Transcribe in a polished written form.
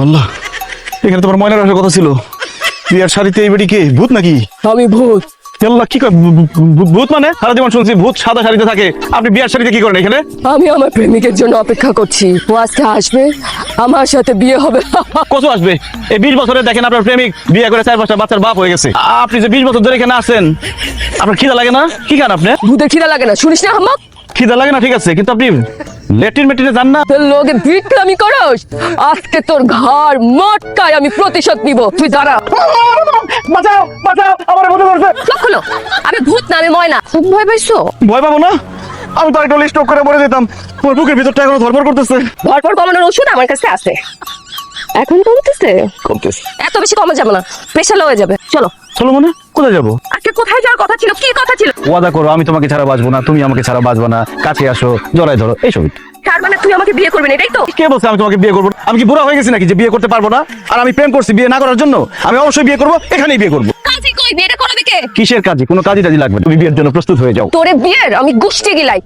আল্লাহ, এখানে তোমার ময়নার আসার কথা ছিল। বিয়ার শাড়িতে এই বেটি কে? ভূত নাকি? আমি ভূত। আল্লাহ, কি কয়? ভূত মানে? সারা জীবন শুনছি ভূত সাদা শাড়িতে থাকে, আপনি বিয়ার শাড়িতে কি করেন এখানে? আমি আমার প্রেমিকের জন্য অপেক্ষা করছি, ও আজকে আসবে, আমার সাথে বিয়ে হবে। কত আসবে? এই 20 বছরে দেখেন আপনার প্রেমিক বিয়ে করে 4-5টা বাচ্চার বাপ হয়ে গেছে। আপনি যে 20 বছর ধরে এখানে আছেন, আপনার খিদা লাগে না? কি খান আপনি? ভূতের খিদা লাগে না, শুনিস না হাম্মক? খিদা লাগে না ঠিক আছে, কিন্তু আপনি ল্যাট্রিন মেট্রিনে যান না? তোর লোকে বিটলামি করস, আজকে তোর ঘাড় মটকায় আমি প্রতিশোধ নিব। তুই দাঁড়া। বাঁচাও, বাঁচাও, আমার ভূতে ধরছে। চোখ খুলো, আমি ভূত না, আমি ময়না। খুব ভয় পাইছো? ভয় পাবো না? আমি তো একটা স্ট্রোক করে মরে যেতাম। আমার বুকের ভিতরটা এখনো ধরপড় করতেছে। ধরপড় কমানোর ওষুধ আমার কাছে আছে। এখন কমতেছে? কমতেছে। এত বেশি কমে যাবে না, প্রেশার লো হয়ে যাবে। চলো। চলো মানে? কোথায় যাবো? আজকে কোথায় যাওয়ার কথা ছিল? কি কথা ছিল? ওয়াদা করো আমি তোমাকে ছাড়া বাঁচবো না, তুমি আমাকে ছাড়া বাঁচবো না, কাছে আসো, জড়াই ধরো, এইসব। তার মানে তুই আমাকে বিয়ে করবি না, এটাই তো? কে বলছে আমি তোমাকে বিয়ে করবো? আমি কি বুড়া হয়ে গেছি নাকি যে বিয়ে করতে পারবো না? আর আমি প্রেম করছি বিয়ে না করার জন্য? আমি অবশ্যই বিয়ে করবো, এখানেই বিয়ে করবো। কাজী কই, বিয়েটা করাবে কে? কিসের কাজে? কোনো কাজই টাজি লাগবে না। তুমি বিয়ের জন্য প্রস্তুত হয়ে যাও। তোরে বিয়ের আমি গোষ্ঠী গিলাই।